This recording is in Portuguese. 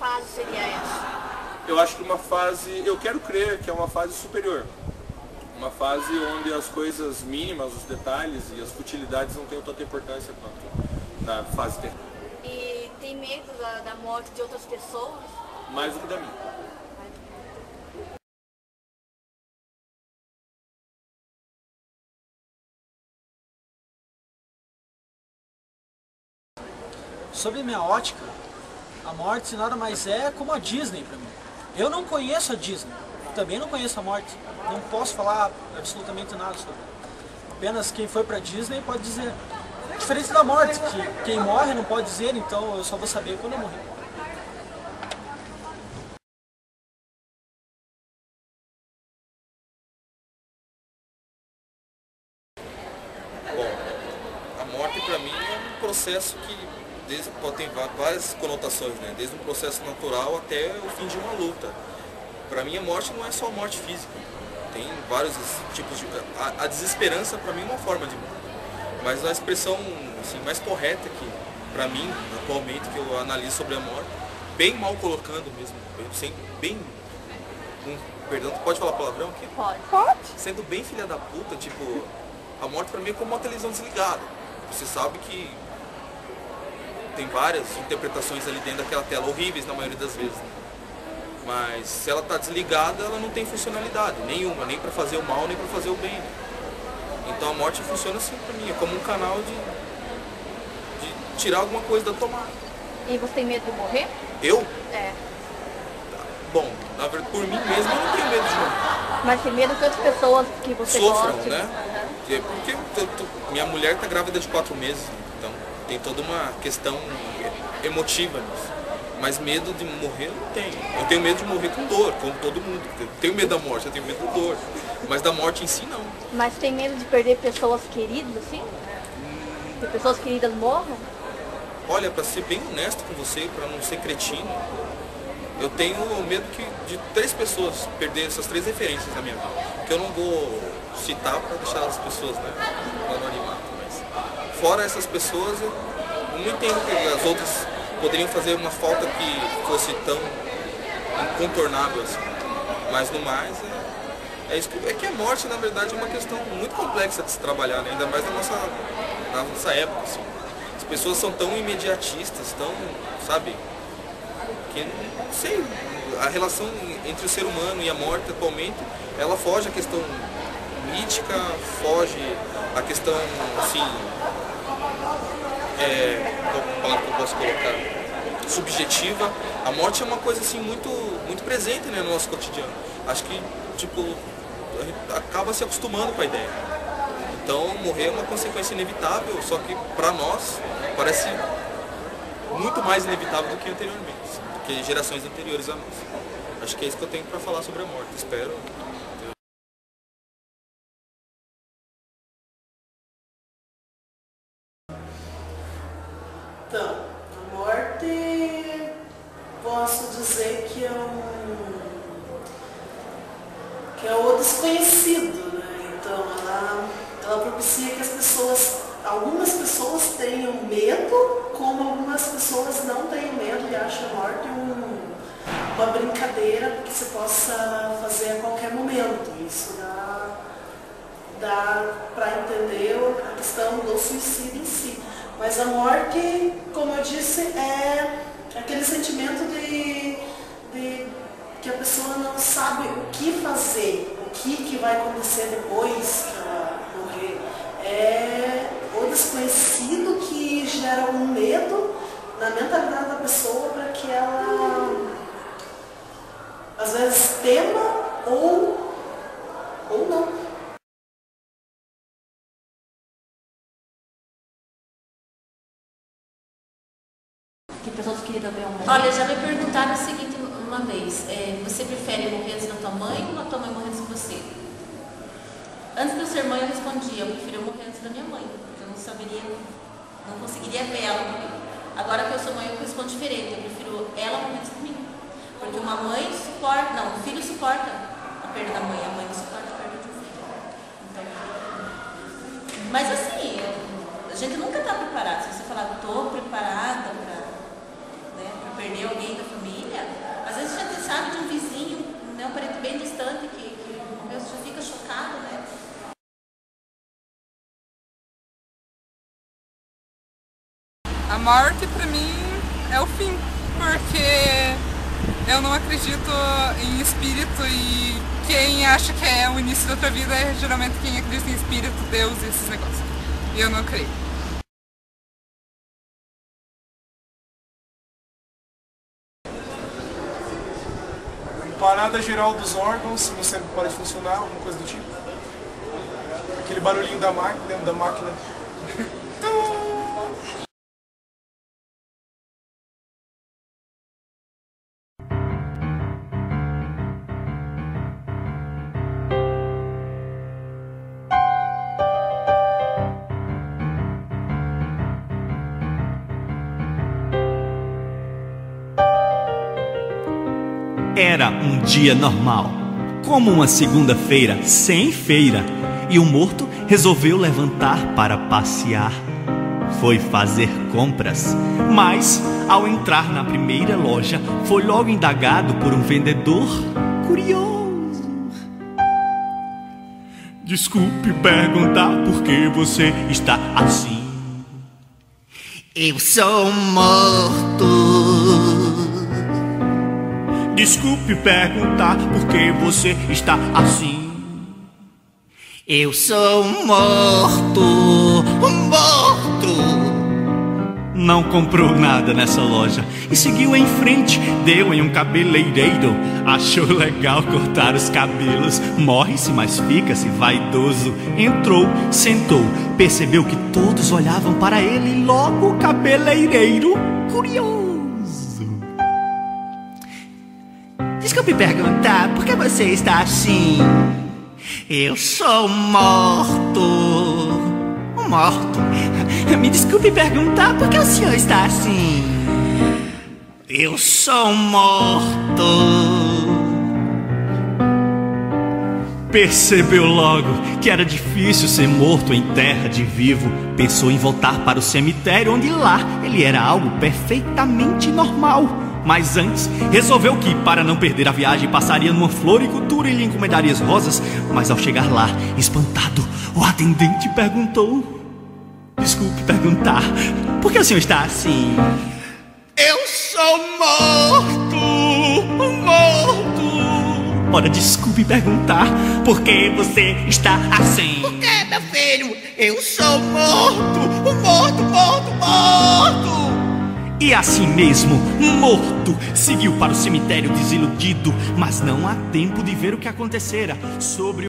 fase seria essa? Eu acho que uma fase, eu quero crer que é uma fase superior. Uma fase onde as coisas mínimas, os detalhes e as futilidades não têm tanta importância quanto na fase terrena. E tem medo da morte de outras pessoas? Mais do que da minha. Sobre minha ótica, a morte nada mais é como a Disney para mim. Eu não conheço a Disney, também não conheço a morte, não posso falar absolutamente nada sobre. Apenas quem foi para Disney pode dizer. Diferente da morte, que quem morre não pode dizer, então eu só vou saber quando eu morrer. Bom, a morte para mim é um processo que tem várias conotações, né? Desde um processo natural até o fim de uma luta. Para mim a morte não é só a morte física, tem vários tipos de... A desesperança para mim é uma forma de morte, mas a expressão assim, mais correta que para mim, atualmente, que eu analiso sobre a morte, bem mal colocando mesmo, perdão, tu pode falar palavrão aqui? Pode. Sendo bem filha da puta, tipo, a morte pra mim é como uma televisão desligada. Você sabe que tem várias interpretações ali dentro daquela tela, horríveis na maioria das vezes, né? Mas se ela tá desligada, ela não tem funcionalidade nenhuma, nem pra fazer o mal, nem pra fazer o bem, né? Então a morte funciona assim pra mim, é como um canal de tirar alguma coisa da tomada. E você tem medo de morrer? Eu? É. Bom, na verdade, por mim mesmo eu não tenho medo de morrer. Mas tem medo que outras pessoas que você Sofram, goste... né? Porque minha mulher tá grávida de 4 meses, então tem toda uma questão emotiva nisso. Mas medo de morrer eu não tenho. Eu tenho medo de morrer com dor, como todo mundo. Eu tenho medo da morte, eu tenho medo da dor. Mas da morte em si não. Mas tem medo de perder pessoas queridas, assim? Que pessoas queridas morram? Olha, para ser bem honesto com você, para não ser cretino, eu tenho medo de 3 pessoas perder essas 3 referências na minha vida. Que eu não vou citar para deixar as pessoas, né, no anonimato. Mas fora essas pessoas, eu não entendo que as outras poderiam fazer uma falta que fosse tão incontornável assim. Mas no mais, é que a morte, na verdade, é uma questão muito complexa de se trabalhar, né? Ainda mais na nossa época, assim. As pessoas são tão imediatistas, tão, sabe, que não sei, a relação entre o ser humano e a morte atualmente, ela foge a questão mítica, foge a questão, assim, qual palavra que eu posso colocar, subjetiva. A morte é uma coisa assim muito, muito presente, né, no nosso cotidiano. Acho que, tipo, a gente acaba se acostumando com a ideia. Então morrer é uma consequência inevitável, só que para nós parece muito mais inevitável do que anteriormente, do que gerações anteriores a nós. Acho que é isso que eu tenho para falar sobre a morte. Espero. Então, a morte, posso dizer que é o desconhecido, né? Então, ela propicia que algumas pessoas tenham medo, como algumas pessoas não tenham medo e acham a morte uma brincadeira que se possa fazer a qualquer momento. Isso dá para entender a questão do suicídio em si. Mas a morte, como eu disse, é aquele sentimento de que a pessoa não sabe o que fazer, o que vai acontecer depois que ela morrer. É o desconhecido que gera um medo na mentalidade da pessoa para que ela, às vezes, tema ou não. Que pessoas queridas venham morrer? Olha, já me perguntaram o seguinte uma vez, você prefere morrer antes da tua mãe ou a tua mãe morrer antes de você? Antes de eu ser mãe eu respondia, eu prefiro morrer antes da minha mãe, porque eu não conseguiria ver ela morrer. Agora que eu sou mãe eu respondo diferente, eu prefiro ela morrer antes de mim. Porque uma mãe suporta, não, o filho suporta a perda da mãe, a mãe não suporta a perda de um filho. Então, mas assim, a gente nunca está preparado. Se você falar, estou preparada para perder alguém da família, A morte pra mim é o fim, porque eu não acredito em espírito e quem acha que é o início da outra vida é geralmente quem acredita em espírito, Deus e esses negócios. E eu não creio. Parada geral dos órgãos, se você pode funcionar, alguma coisa do tipo. Aquele barulhinho da máquina, dentro da máquina. Era um dia normal, como uma segunda-feira sem feira, e o morto resolveu levantar para passear. Foi fazer compras, mas ao entrar na primeira loja, foi logo indagado por um vendedor curioso. Desculpe perguntar por que você está assim. Eu sou morto. Desculpe perguntar por que você está assim. Eu sou morto. Não comprou nada nessa loja e seguiu em frente. Deu em um cabeleireiro. Achou legal cortar os cabelos. Morre-se, mas fica-se vaidoso. Entrou, sentou, percebeu que todos olhavam para ele. E logo o cabeleireiro curioso. Desculpe perguntar, por que você está assim? Eu sou morto. Me desculpe perguntar, por que o senhor está assim? Eu sou morto. Percebeu logo que era difícil ser morto em terra de vivo. Pensou em voltar para o cemitério, onde lá ele era algo perfeitamente normal. Mas antes, resolveu que, para não perder a viagem, passaria numa floricultura e lhe encomendaria as rosas. Mas ao chegar lá, espantado, o atendente perguntou: desculpe perguntar, por que o senhor está assim? Eu sou morto. Ora, desculpe perguntar, por que você está assim? Por que, meu filho? Eu sou morto. E assim mesmo, morto, seguiu para o cemitério desiludido. Mas não há tempo de ver o que acontecera sobre